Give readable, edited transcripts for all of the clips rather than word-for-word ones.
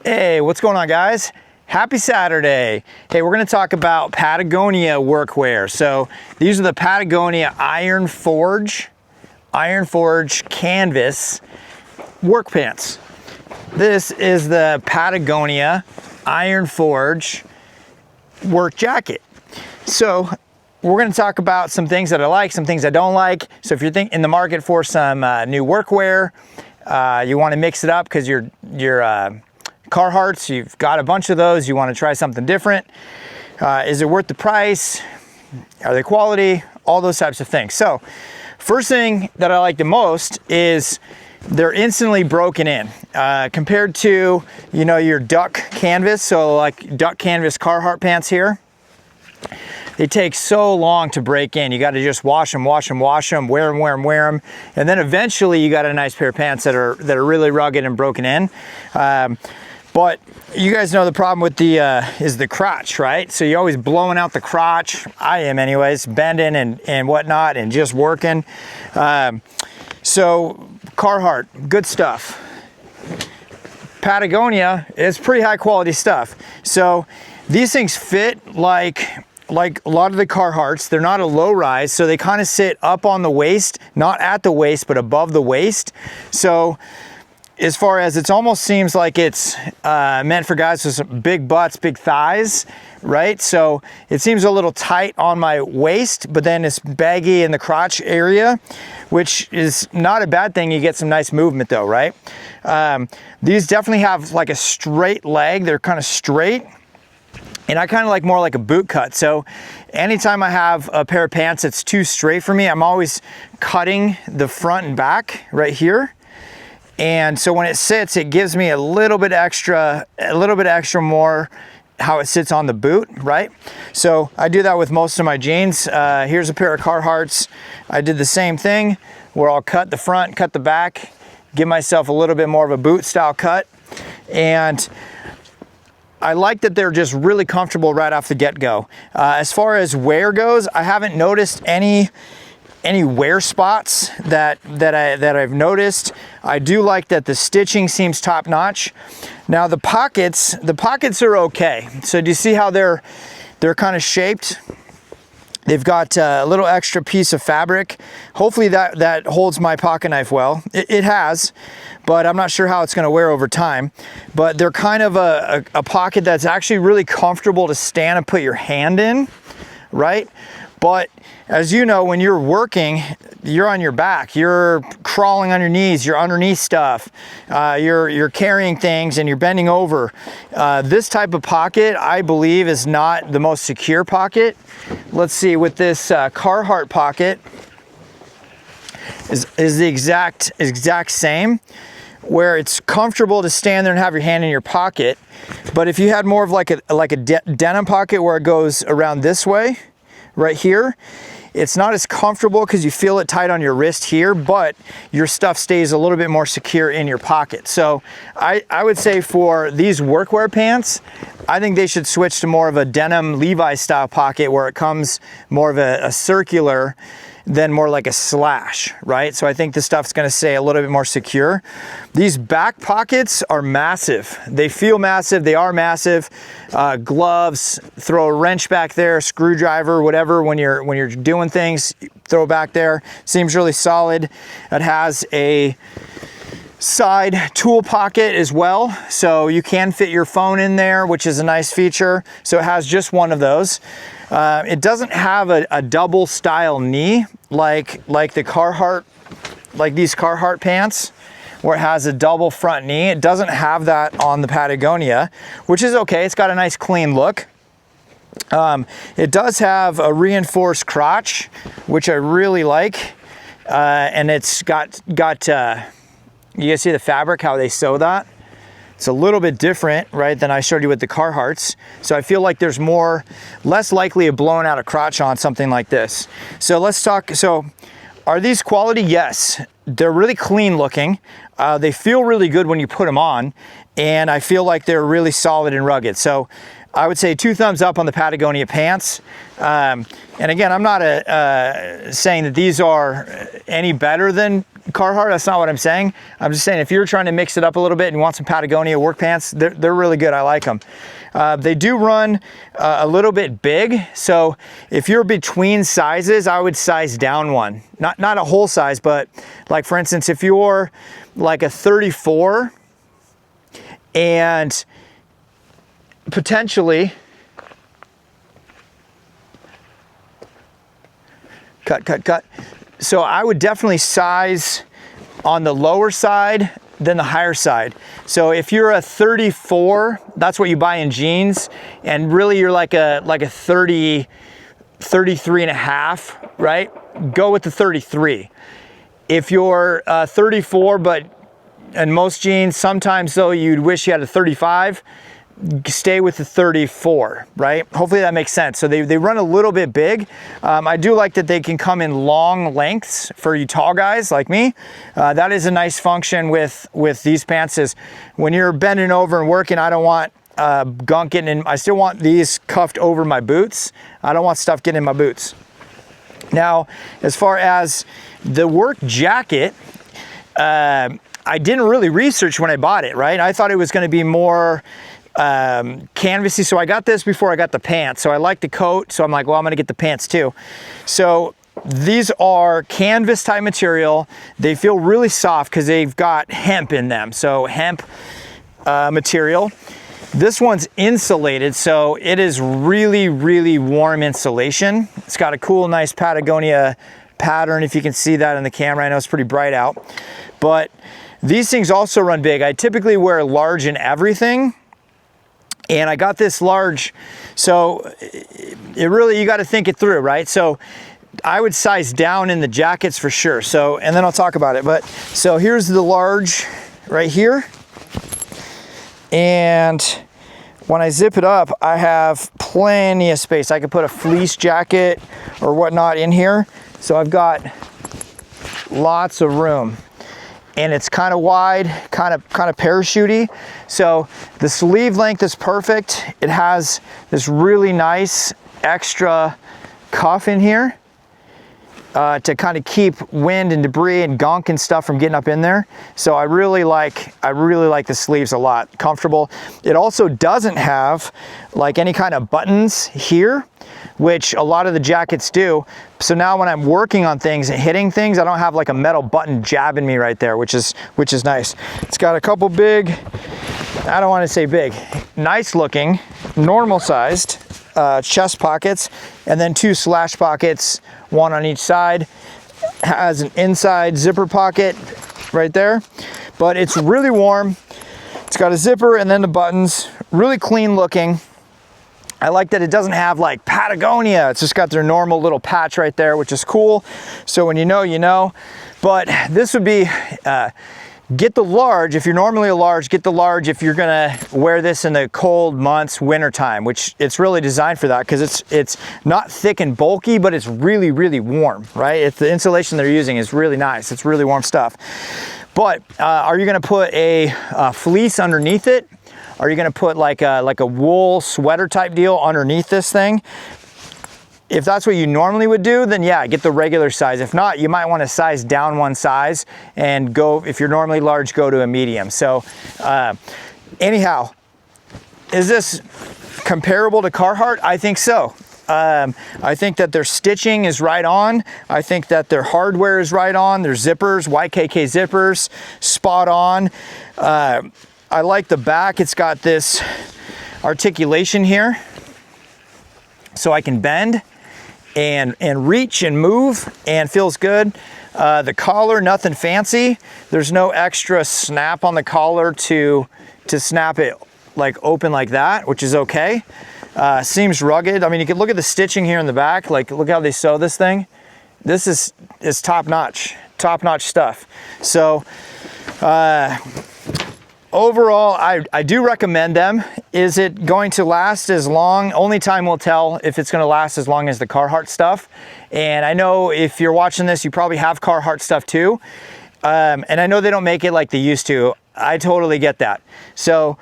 Hey, what's going on, guys? Happy Saturday. Hey, we're going to talk about Patagonia workwear. So these are the Patagonia Iron Forge canvas work pants. This is the Patagonia Iron Forge work jacket. So we're going to talk about some things that I like, some things I don't like. So if you're in the market for some new workwear, you want to mix it up because your Carhartts, you've got a bunch of those, you want to try something different. Is it worth the price? Are they quality? All those types of things. So first thing that I like the most is they're instantly broken in compared to, you know, your duck canvas. So like duck canvas Carhartt pants here, they take so long to break in. You got to just wash them, wear them. And then eventually you got a nice pair of pants that are really rugged and broken in. But you guys know the problem with is the crotch, right? So you're always blowing out the crotch. I am anyways, bending and whatnot and just working. So Carhartt, good stuff. Patagonia is pretty high quality stuff. So these things fit like a lot of the Carhartts. They're not a low rise, so they kind of sit up on the waist, not at the waist, but above the waist. So as far as it almost seems like it's meant for guys with some big butts, big thighs, right? So it seems a little tight on my waist, but then it's baggy in the crotch area, which is not a bad thing. You get some nice movement though, right? These definitely have like a straight leg. They're kind of straight. And I kind of like more like a boot cut. So anytime I have a pair of pants that's too straight for me, I'm always cutting the front and back right here. And so when it sits, it gives me a little bit extra more how it sits on the boot, right? So I do that with most of my jeans. Here's a pair of Carhartts. I did the same thing where I'll cut the front, cut the back, give myself a little bit more of a boot style cut. And I like that they're just really comfortable right off the get-go. As far as wear goes, I haven't noticed any wear spots that I've noticed. I do like that the stitching seems top notch. Now the pockets are okay. So do you see how they're kind of shaped? They've got a little extra piece of fabric. Hopefully that holds my pocket knife well. It has, but I'm not sure how it's gonna wear over time. But they're kind of a pocket that's actually really comfortable to stand and put your hand in, right? But as you know, when you're working, you're on your back, you're crawling on your knees, you're underneath stuff, you're carrying things and you're bending over. This type of pocket, I believe, is not the most secure pocket. Let's see, with this Carhartt pocket is the exact same, where it's comfortable to stand there and have your hand in your pocket. But if you had more of like a denim pocket where it goes around this way, right here, it's not as comfortable because you feel it tight on your wrist here, but your stuff stays a little bit more secure in your pocket. So I would say for these workwear pants, I think they should switch to more of a denim Levi style pocket where it comes more of a circular than more like a slash, right? So I think this stuff's gonna stay a little bit more secure. These back pockets are massive. They feel massive, they are massive. Gloves, throw a wrench back there, screwdriver, whatever, when you're doing things, throw it back there. Seems really solid. It has a side tool pocket as well, so you can fit your phone in there, which is a nice feature. So it has just one of those. It doesn't have a double style knee like the Carhartt, like these Carhartt pants, where it has a double front knee. It doesn't have that on the Patagonia, which is okay. It's got a nice clean look. It does have a reinforced crotch, which I really like, and it's got you guys see the fabric, how they sew that? It's a little bit different, right, than I showed you with the Carhartts. So I feel like there's less likely of blowing out a crotch on something like this. So let's talk, so are these quality? Yes, they're really clean looking. They feel really good when you put them on, and I feel like they're really solid and rugged. So I would say 2 thumbs up on the Patagonia pants. And again, I'm not saying that these are any better than Carhartt, that's not what I'm saying. I'm just saying if you're trying to mix it up a little bit and want some Patagonia work pants, they're really good. I like them. They do run a little bit big, so if you're between sizes, I would size down one. Not a whole size, but like for instance, if you're like a 34 and potentially cut. So I would definitely size on the lower side than the higher side. So if you're a 34, that's what you buy in jeans, and really you're like a 30, 33 and a half, right? Go with the 33. If you're 34, but in most jeans, sometimes though you'd wish you had a 35, stay with the 34, right? Hopefully that makes sense. So they run a little bit big. I do like that they can come in long lengths for you tall guys like me. That is a nice function with these pants, is when you're bending over and working, I don't want gunk getting in. I still want these cuffed over my boots. I don't want stuff getting in my boots. Now, as far as the work jacket, I didn't really research when I bought it, right? I thought it was going to be more canvasy, so I got this before I got the pants. So I like the coat, so I'm like, well, I'm gonna get the pants too. So these are canvas type material. They feel really soft because they've got hemp in them, so hemp material. This one's insulated, so it is really, really warm insulation. It's got a cool, nice Patagonia pattern, if you can see that in the camera. I know it's pretty bright out, but these things also run big. I typically wear large in everything, and I got this large, so it really, you got to think it through, right? So I would size down in the jackets for sure. So, and then I'll talk about it. But so here's the large right here, and when I zip it up, I have plenty of space. I could put a fleece jacket or whatnot in here. So I've got lots of room. And it's kind of wide, kind of parachutey. So the sleeve length is perfect. It has this really nice extra cuff in here to kind of keep wind and debris and gunk and stuff from getting up in there. So I really like the sleeves a lot. Comfortable. It also doesn't have like any kind of buttons here, which a lot of the jackets do. So now when I'm working on things and hitting things, I don't have like a metal button jabbing me right there, which is nice. It's got a couple big, I don't want to say big, nice looking, normal sized chest pockets, and then 2 slash pockets, one on each side. Has an inside zipper pocket right there, but it's really warm. It's got a zipper and then the buttons, really clean looking. I like that it doesn't have like Patagonia. It's just got their normal little patch right there, which is cool. So when you know, you know. But this would be, get the large. If you're normally a large, get the large if you're gonna wear this in the cold months, winter time, which it's really designed for that, because it's not thick and bulky, but it's really, really warm, right? It's the insulation they're using is really nice. It's really warm stuff. But are you gonna put a fleece underneath it? Are you gonna put like a wool sweater type deal underneath this thing? If that's what you normally would do, then yeah, get the regular size. If not, you might want to size down one size and go, if you're normally large, go to a medium. So anyhow, is this comparable to Carhartt? I think so. I think that their stitching is right on. I think that their hardware is right on. Their zippers, YKK zippers, spot on. I like the back. It's got this articulation here, so I can bend and reach and move, and feels good. The collar, nothing fancy. There's no extra snap on the collar to snap it like open like that, which is okay. Seems rugged. I mean, you can look at the stitching here in the back. Like, look how they sew this thing. This is top-notch stuff. So overall, I do recommend them. Is it going to last as long? Only time will tell if it's going to last as long as the Carhartt stuff. And I know if you're watching this, you probably have Carhartt stuff too. And I know they don't make it like they used to. I totally get that. So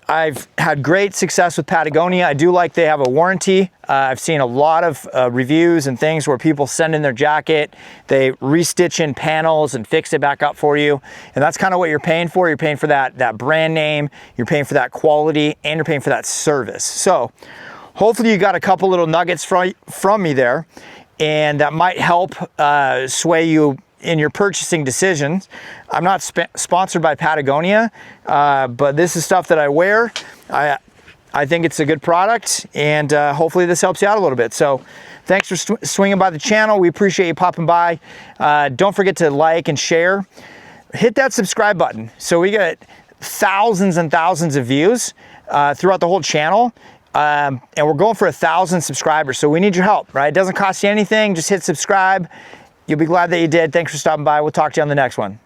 I've had great success with Patagonia. I do like they have a warranty. I've seen a lot of reviews and things where people send in their jacket, they restitch in panels and fix it back up for you. And that's kind of what you're paying for. You're paying for that brand name, you're paying for that quality, and you're paying for that service. So hopefully you got a couple little nuggets from me there, and that might help sway you in your purchasing decisions. I'm not sponsored by Patagonia, but this is stuff that I wear. I think it's a good product, and hopefully this helps you out a little bit. So thanks for swinging by the channel. We appreciate you popping by. Don't forget to like and share. Hit that subscribe button. So we get thousands and thousands of views throughout the whole channel. And we're going for 1,000 subscribers. So we need your help, right? It doesn't cost you anything. Just hit subscribe. You'll be glad that you did. Thanks for stopping by. We'll talk to you on the next one.